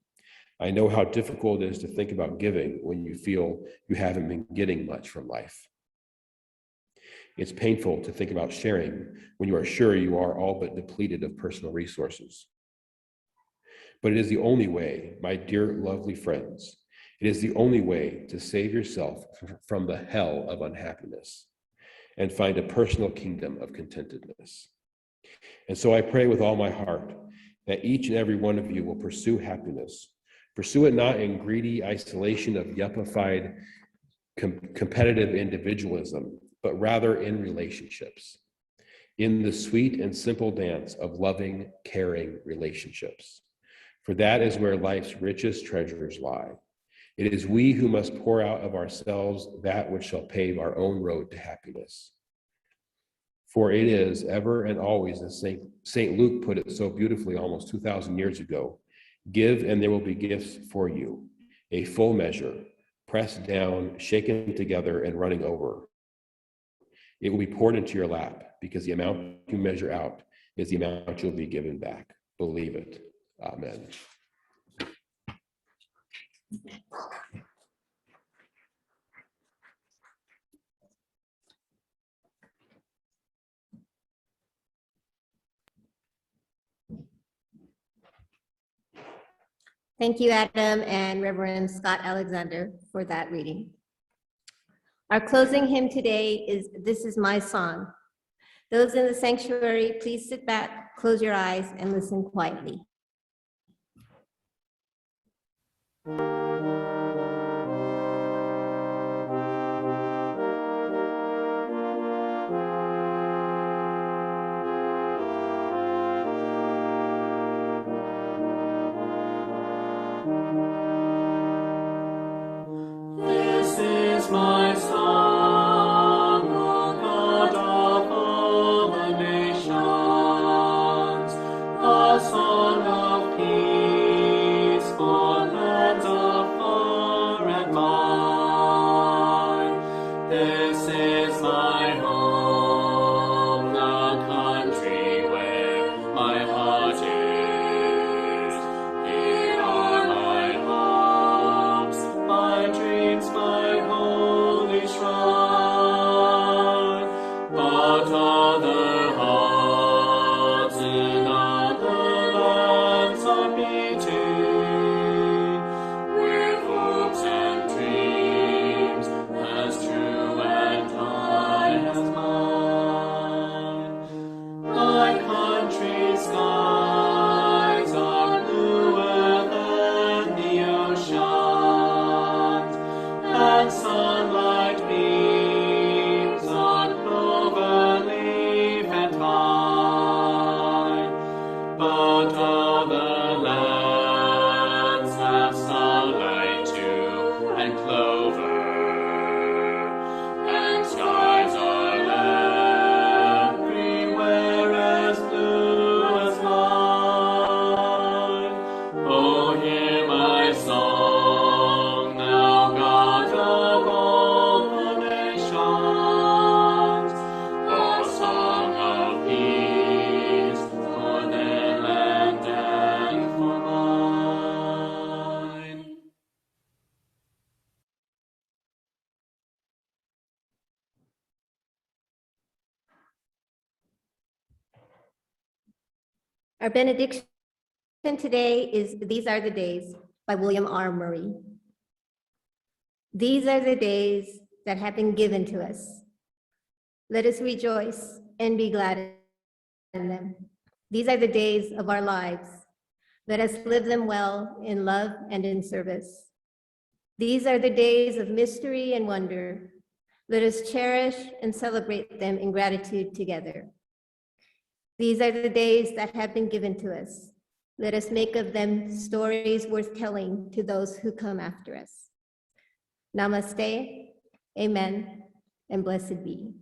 I know how difficult it is to think about giving when you feel you haven't been getting much from life. It's painful to think about sharing when you are sure you are all but depleted of personal resources. But it is the only way, my dear lovely friends, it is the only way to save yourself from the hell of unhappiness and find a personal kingdom of contentedness. And so I pray with all my heart that each and every one of you will pursue happiness. Pursue it not in greedy isolation of yuppified competitive individualism, but rather in relationships, in the sweet and simple dance of loving, caring relationships. For that is where life's richest treasures lie. It is we who must pour out of ourselves that which shall pave our own road to happiness. For it is ever and always, as St. Luke put it so beautifully almost 2,000 years ago, give and there will be gifts for you, a full measure, pressed down, shaken together, and running over. It will be poured into your lap, because the amount you measure out is the amount you'll be given back. Believe it. Amen. Thank you, Adam and Reverend Scott Alexander, for that reading. Our closing hymn today is "This Is My Song." Those in the sanctuary, please sit back, close your eyes, and listen quietly. This is my song, O God of all the nations, a song of peace for lands afar and wide. This is my home, the country where my heart is. Here are my hopes, my dreams, my holy shrine. But other hearts in other lands are beating with hopes and dreams as true and high as mine. My country's skies are bluer than the oceans, and sunlight beams on clover leaf and vine. But other lands have sunlight too, and clover, and skies are everywhere as blue as mine. Oh, hear my song, thou God of all the nations, a song of peace for their land and for mine. Our benediction today is "These Are the Days" by William R. Murray. These are the days that have been given to us. Let us rejoice and be glad in them. These are the days of our lives. Let us live them well in love and in service. These are the days of mystery and wonder. Let us cherish and celebrate them in gratitude together. These are the days that have been given to us. Let us make of them stories worth telling to those who come after us. Namaste, amen, and blessed be.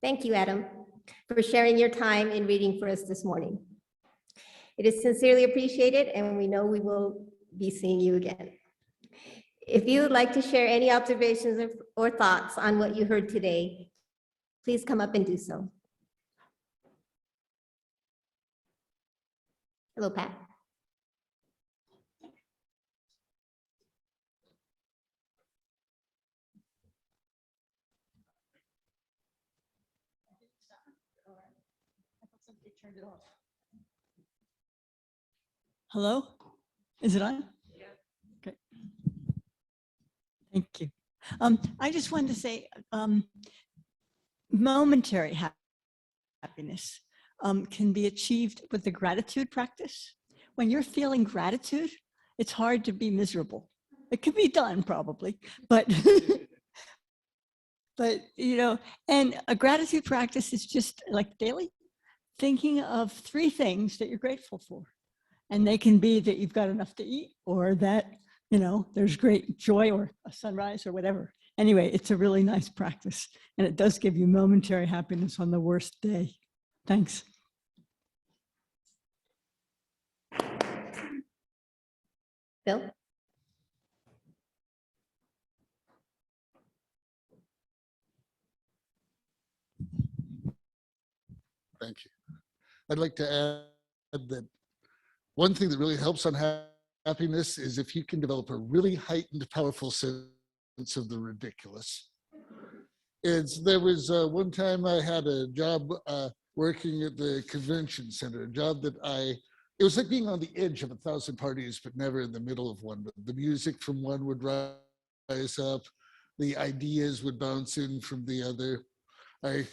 Thank you, Adam, for sharing your time in reading for us this morning. It is sincerely appreciated, and we know we will be seeing you again. If you would like to share any observations or thoughts on what you heard today, please come up and do so. Hello, Pat. Hello? Is it on? Yeah. Okay. Thank you. I just wanted to say momentary happiness can be achieved with the gratitude practice. When you're feeling gratitude, it's hard to be miserable. It can be done probably, but but you know, and a gratitude practice is just like daily thinking of 3 things that you're grateful for. And they can be that you've got enough to eat, or that, you know, there's great joy or a sunrise or whatever. Anyway, it's a really nice practice, and it does give you momentary happiness on the worst day. Thanks. Bill? Thank you. I'd like to add that one thing that really helps on happiness is if you can develop a really heightened, powerful sense of the ridiculous. There was one time I had a job working at the convention center, a job that it was like being on the edge of 1,000 parties, but never in the middle of one. But the music from one would rise up, the ideas would bounce in from the other. I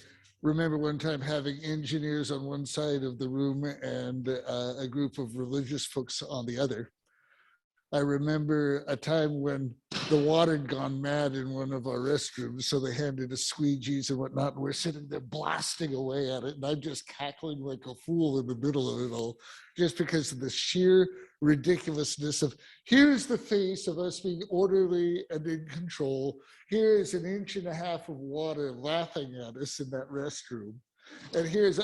remember one time having engineers on one side of the room and a group of religious folks on the other. I remember a time when the water had gone mad in one of our restrooms, so they handed us squeegees and whatnot, and we're sitting there blasting away at it, and I'm just cackling like a fool in the middle of it all, just because of the sheer ridiculousness of, here's the face of us being orderly and in control, here is 1.5 inches of water laughing at us in that restroom, and here's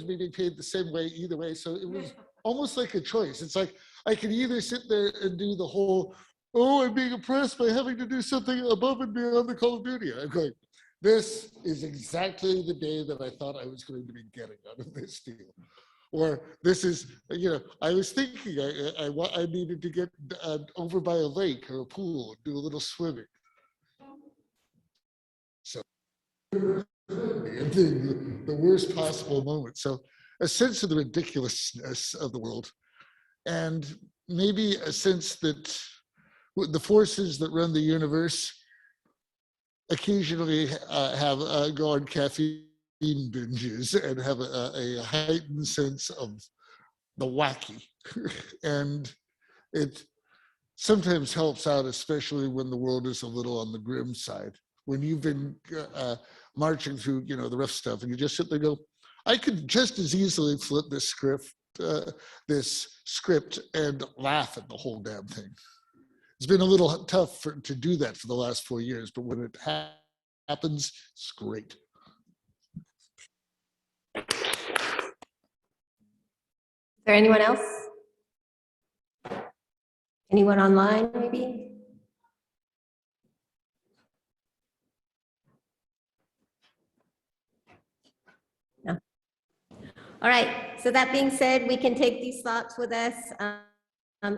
me being paid the same way either way. So it was almost like a choice. It's like I could either sit there and do the whole, oh, I'm being oppressed by having to do something above and beyond the Call of Duty. I'm going, this is exactly the day that I thought I was going to be getting out of this deal. Or this is, you know, I was thinking I needed to get over by a lake or a pool, do a little swimming. So the worst possible moment. So a sense of the ridiculousness of the world, and maybe a sense that the forces that run the universe occasionally go on caffeine binges and have a heightened sense of the wacky. And it sometimes helps out, especially when the world is a little on the grim side. When you've been marching through, you know, the rough stuff, and you just sit there and go, I could just as easily flip this script and laugh at the whole damn thing. It's been a little tough to do that for the last 4 years, but when it happens, it's great. Is there anyone else? Anyone online, maybe? No. All right, so that being said, we can take these thoughts with us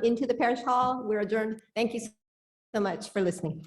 into the parish hall. We're adjourned. Thank you so much for listening.